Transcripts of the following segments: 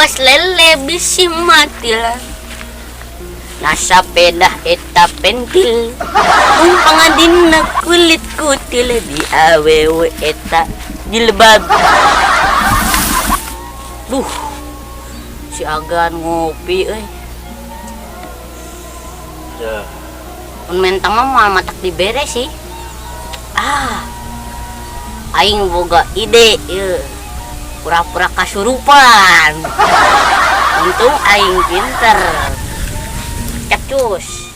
lawas lele bisi mati lah. Nasa pedah eta pentil pangadina kulit kutil di awewe eta jilbab. Si agan ngopi Ya. mentang mah matak diberes sih. Aing boga ide ya. Pura-pura kasurupan. Untung aing pinter. Cus.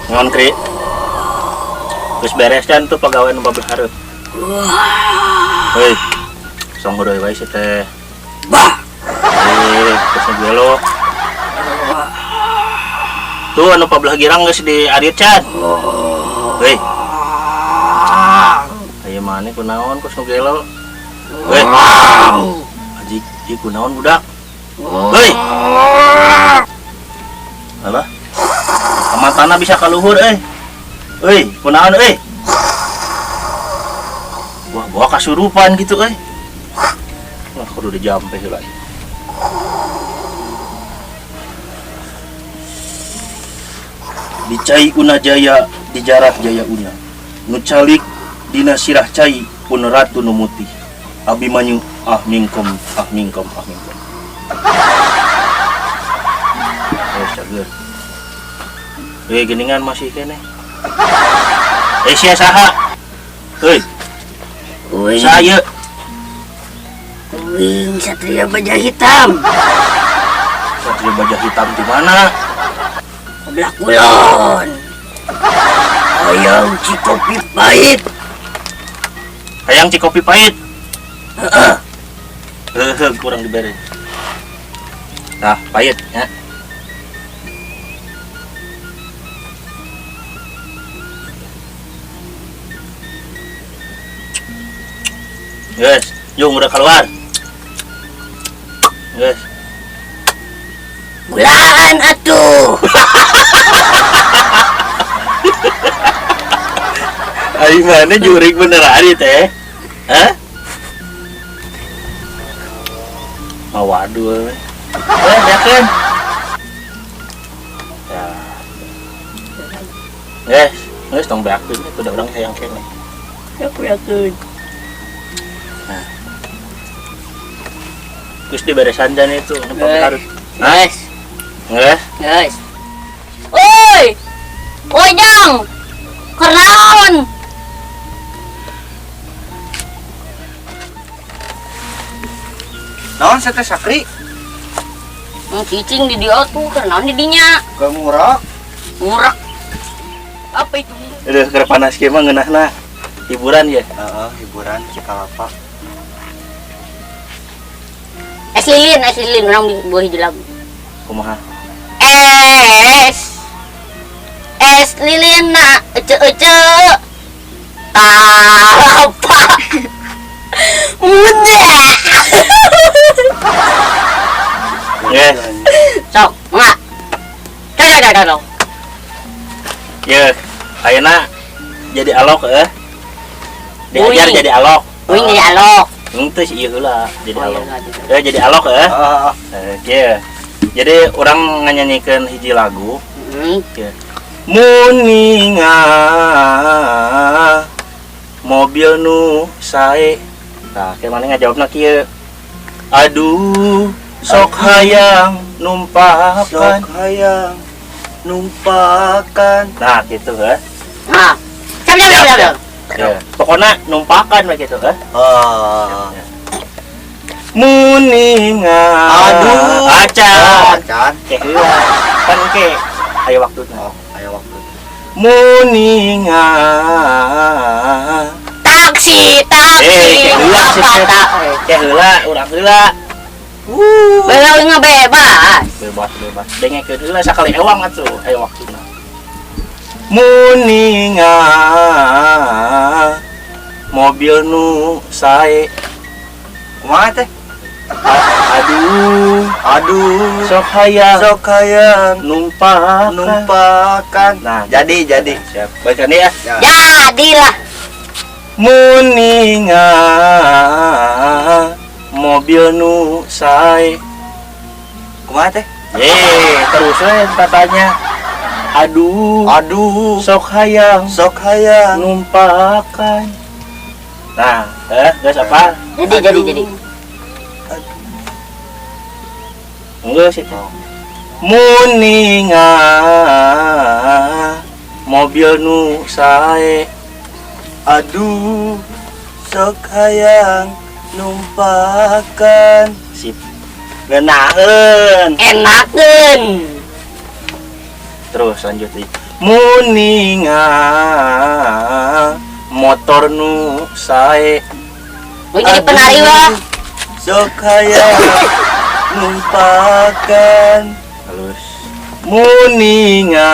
Ngon Kri. Geus beres dan tuh pegawai nu babelah hareup. Hei. Song heureui wae si teh. Bah. Geus ngelo. Tuh anu pabelah girang geus di arit can. Hei. Aya maneh kunaon kos nu gelo. Hei. Aji, ieu kunaon budak? Hei. Alah. Mantana bisa kaluhur Hei, kunaon Wah, bawa kasurupan gitu Wah, kudu dijampe heula. Dicai una jaya dijarak jaya una. Nu calik dina sirah cai pun ratu nu mutih. Abimanyu mingkom. Cager. Geningan masih kene. Sia saha? Saya. Satria Baja Hitam. Satria Baja Hitam di mana? Sebelah kulon. Hayang Cikopi Pahit. Hayang Cikopi Pahit. Kurang diberi. Nah, pahit ya. Yes, Jung udah keluar. Yes. Gulaan atuh. Aing mana jurik beneran teh? Hah? Oh, waduh. Yakin? Ya. Guys, tong beakeun itu udah orang sayang kene. Aku yakin. Terus diberesan dan itu, harus. Guys. Oi! Ojang! Keraun! Naon saya Sakri? Cicing di dia tuh, keraun di dinya. Kemurak. Murak. Apa itu? Udah kira panas kieu mah ngeunahna hiburan ya. Hiburan Cikalapa. Es lilin orang di buah hiji lagu. Kumaha? Es lilin na ece apa? Muda. Yes. Sok, mak. Dah. Ya, ayeuna jadi alok diajar jadi alok. Uing jadi alok. Itu sih heula jadi alok. Iya. Jadi alok Jadi orang nganyanyikan hiji lagu. Muninga mobil nu sae. Nah, kayak mana ngajawabna kieu? Aduh, sok hayang numpakan. Nah, gitu Nah, siap. Ya, pokoknya numpakan begitu Muninga. Aduh, acan. Kan Ke ayo waktunya. Muninga. Taksi. Heula urang heula. Beulah ngebebas. Bebas. Dengekeun heula sakali ewang atuh ayo waktuna. Muninga mobil nu sae. kumaha teh? Aduh, sok hayang numpakan. Nah, Jadi. siap. Baca nih ya. Jadilah. Muninga mobil nu sae. Kumaha teh? Terus katanya. Aduh, sok hayang numpakan. Nah, guys apa? Jadi. Enggak sih. Muninga mobil nu sae. Aduh, sok hayang numpakan. Sip. Ngeunaheun. Enakeun. Terus lanjut nih. Muninga motor nu sae. Jadi penari wah. Sok hayang numpakan. Halus. Muninga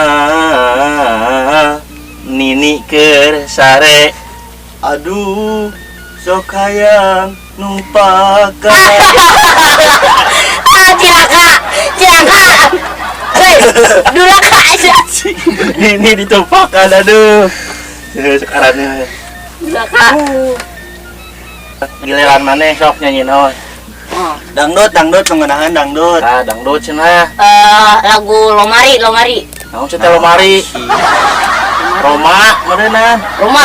nini keur sare. Aduh, sok hayang numpakan. Cilaka. Hei, duraka aja. Nini ditumpakan, aduh. Sekarang Duraka. giliran mana sok nyanyi naon? Dangdut pengenahan dangdut. Dangdut cenah. Lagu Lomari. Naon cenah lomari? Roma, meureunna. Rumah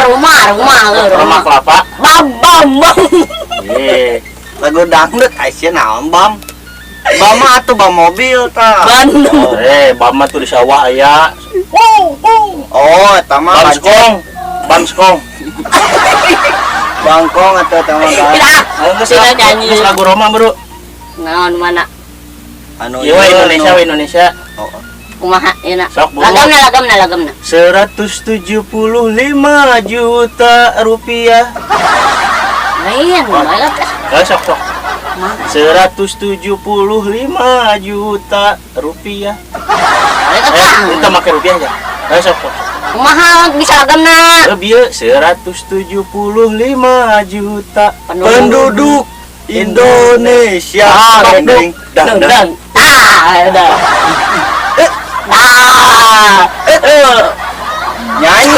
Kelapa. Bam. Ye. Lagu dangdut Aisyah naon bam? Bam mah atuh bam mobil tah. Bandung. Bam mah tuh di sawah aya. Oh, eta mah Bam skong. Bangkong atau eta mah kan. Tidak nyanyi. Geus lagu Roma, Bro. Naon mana? Anu Ieu Indonesia. Oh. Kumaha yeuna? Sok, Bu. Lagamna. 175 juta rupiah. Lain, malah Sok. 175 juta rupiah. Kita pakai rupiah aja. Sok. kumaha bisa lagamna? Lebih 175 juta Penduduk Indonesia. Dang. Ada. Nyanyi.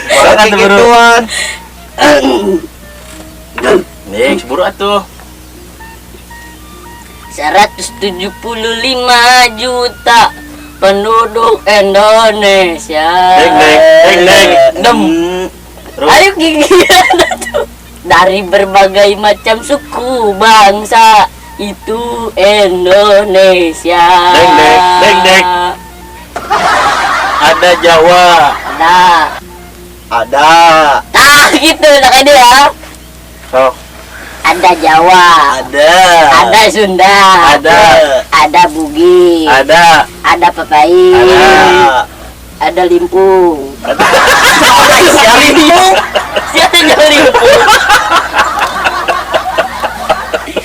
Orang Berarti gituan. Nih, buru atuh. 175 juta penduduk Indonesia. Deng. Dem. Terus Ayo gigian atuh. Dari berbagai macam suku bangsa itu Indonesia. Deng. Ada Jawa. Ada. Nah gitu nak ada ya. Sok. Ada Jawa. Ada Sunda. Ada Bugis. Ada. Ada Papai. Ada Limpung. Siapa yang Limpung?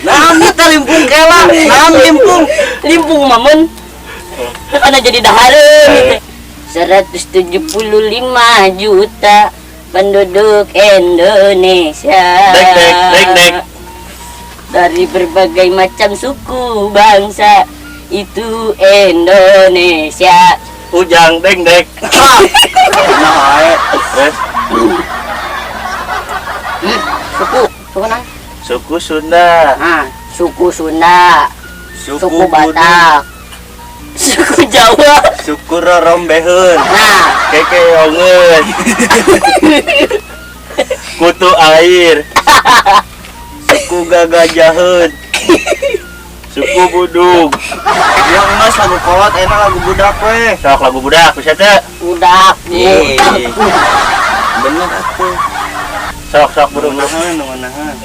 Nah, kita limpung kela. Nah, limpung. Limpung mamun. Karena jadi dahareun gitu. 175 juta penduduk Indonesia. Dek. dari berbagai macam suku bangsa itu Indonesia. Ujang dek. Nah, Suku nang? Suku Sunda. Suku Sunda, suku Budu, Batak, suku Jawa. suku rorombeheun, Kekeongeun. Kutu air. suku gagajaheun. Suku Budug. Yang mas lagu kolot enak lagu budak we. Sok lagu budak bisa teh. Budak. Bener atuh. Sok Budug. Nunahan.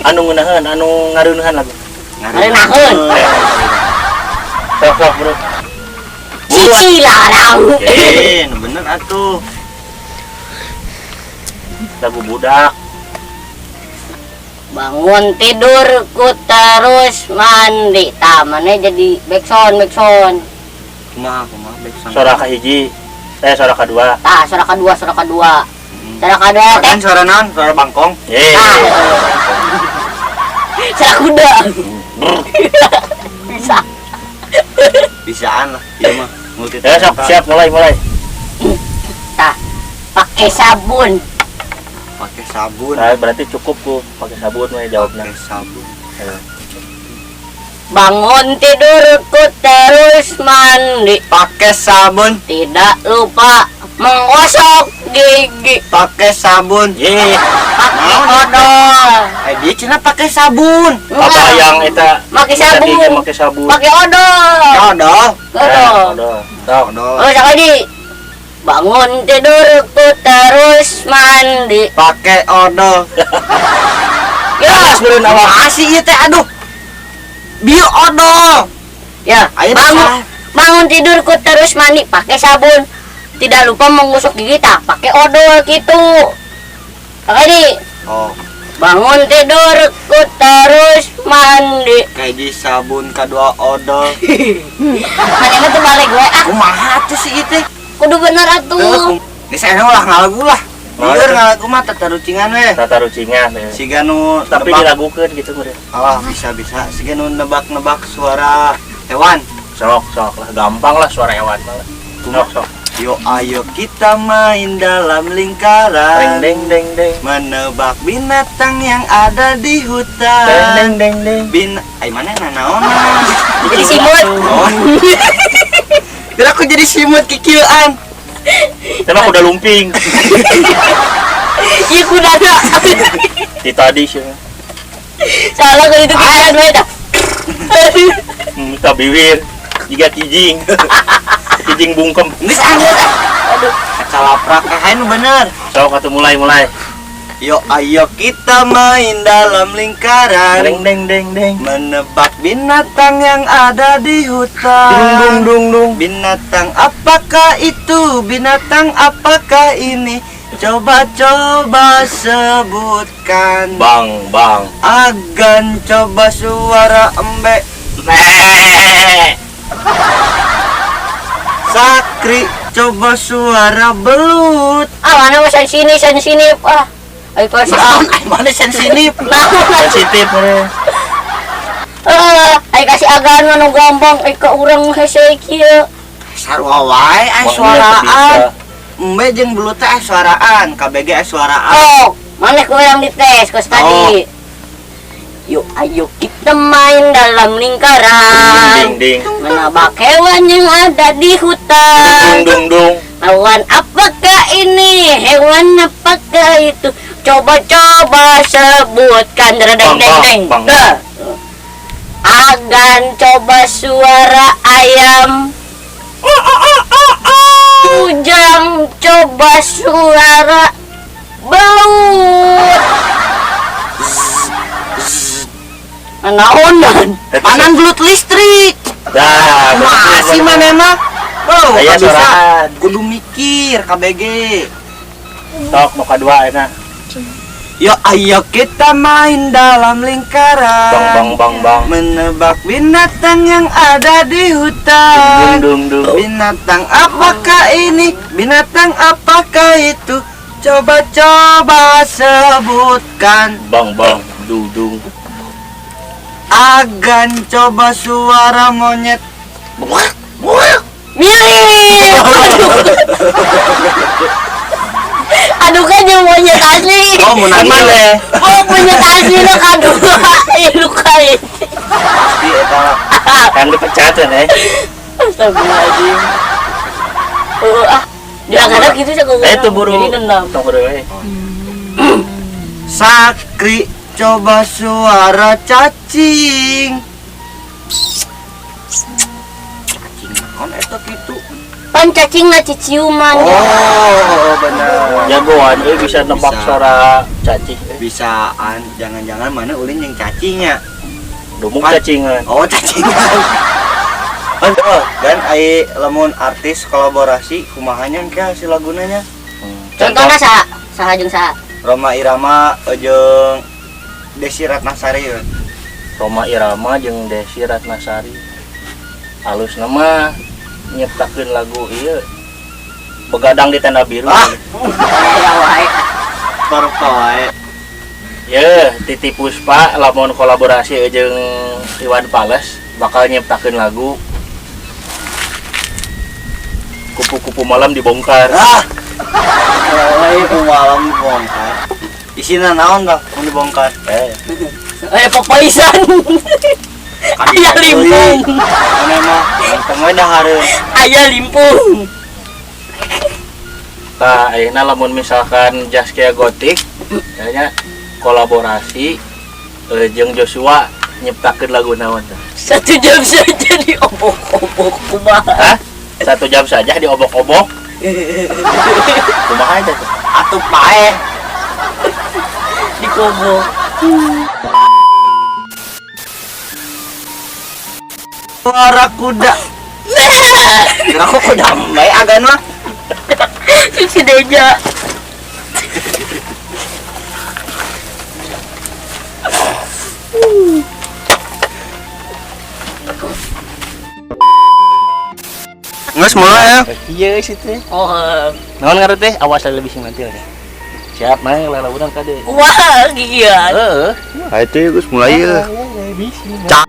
Anu ngeunaheun, anu ngareunahan lagu. Ngareunaheun. Sok Budug. Cici larang. Bener atuh. Lagu budak. Bangun tidur ku terus mandi. Tamannya jadi backsound. Kumaha baik sama. Suara kahiji. Suara kedua. Suara kedua. Suara kedua teh. Kan suara naon? Suara bangkong. Suara kuda. Bisa. Bisaan lah. Iya mah. Ya, siap, mulai. Tah, pakai sabun. Pakai sabun. Nah, berarti cukup ku pakai sabun we jawabnya. Pakai sabun. Ayo. Bangun tidurku terus mandi. Pakai sabun. Tidak lupa menggosok gigi. Pakai sabun. Ye, Pakai odol. Dia cina pakai sabun. apa yang eta Pakai sabun. pakai sabun. Pakai odol. Odol. Odol. Tok. Odol. Oh, sekali. Bangun tidurku terus mandi. Pakai odol. Ya, Sebelum awak. Masih ieu teh aduh. Bieu odol. ya. Ayo Bangun tidurku terus mandi. Pakai sabun. Tidak lupa menggosok gigi tak pakai odol gitu. Sekali. Oh, Bangun tidurku terus mandi. kayak di sabun kedua odol. Mana itu balik gue ah. Kumaha tuh si ieu teh? Kudu bener atuh. Di sana ulah ngalagu lah. Lieur ngalagu mah tatarucingan we. Tata rucingan ya. Siga nu Tapi nebak. dilagukeun gitu meureun. Ah, bisa. Siga nu nebak-nebak suara hewan. Sok lah, gampang lah suara hewan mah. Sok. Yo ayo kita main dalam lingkaran. Deng deng. Menebak binatang yang ada di hutan. Deng. Ay mana nanaon? Jadi simut. Oh. Bila aku jadi simut kikieuan. Emang udah lumping. Iya kuda ada. Di tadi sih. Salah kalau itu kalian we dah. Minta bibir. Jika kijing. Kijing bungkem. Geus anggeut. Aduh, calaprak kahain bener. Sok atuh mulai. Yo ayo kita main dalam lingkaran. Deng. Menebak binatang yang ada di hutan. Dung. Binatang apakah itu? Binatang apakah ini? Coba sebutkan. Bang. Agan coba suara embek. Sakri coba suara belut. Ah mana mas sini ah. Ayo pasti ah. Ay mana sensitif. Sensitif meureun. Ayo kasih agan anu gampang ke urang hese kieu. Sarua wae ay suaraan. Embe jeung belut teh ay suaraan, KBG ay suaraan. Oh, mana kau yang dites kos tadi? Yuk ayo kita main dalam lingkaran. Ding. Menebak hewan yang ada di hutan. Dung. Hewan apakah ini? Hewan apakah itu? Coba sebutkan. Deng. Bang. Agan coba suara ayam. Ujang coba suara belut. Naonan. Panan belut listrik. Dah. Masih manehna? Oh, Aya bisa. suaraan. Kudu mikir KBG. Sok mau kedua enak. Yo ayo kita main dalam lingkaran. Bang. Menebak binatang yang ada di hutan. Dung. Binatang apakah ini? Binatang apakah itu? Coba sebutkan. Bang. Dung. Agan coba suara monyet. Mirip. Aduh kan yang monyet asli. Oh, mau nanya. Mana? Oh monyet asli lo kado. Lu kali. Pasti eta. Kan dipecat ya. Astagfirullahaladzim. Jangan gitu sih kalau Itu buru. jadi dendam. Tong buru we. Sakri coba suara cacing. Cacing naon eta kitu? Pan cacing na ciciuman. Oh, benar. Jagoan euy bisa nebak Bisa. suara cacing. Bisaan, jangan-jangan mana ulin yang cacingnya. Dumuk Pan. cacingan. Oh, cacingan. Oh, dan ai lamun artis kolaborasi kumahanya engke hasil lagunanya. Contohnya saha jeung saha? Roma Irama jeung Desi Ratnasari. Roma Irama jeung Desi Ratnasari. Halus nama nyiptakeun lagu ieu. Begadang di tenda biru. Ah. Ya wae. Tortoy. Ya, Titi Puspa lamun kolaborasi jeung Iwan Fals bakal nyiptakeun lagu Kupu-kupu malam dibongkar. Itu malam dibongkar. Isina naon dah mun dibongkar? Papaisan. Aya limpung. Mana mah ganteng we dahareun. Aya limpung. Tah ayeuna lamun misalkan Zaskia Gotik kayaknya kolaborasi jeung Joshua nyiptakeun lagu naon tah? 1 jam saja diobok-obok kumaha. 1 jam saja diobok-obok. Kumaha aja tuh? Atuh pae. Dikobok. Suara kuda. Aku kuda bae agan mah. Si Deja. Nges mulai ya. Iya situ. Oh, Naon ngaran teh? Awas ada lebih sing nanti aja. Siap mah lela urang kade. wah gigian. Heeh. Ayo teh geus mulai ya. Bisa. Cak.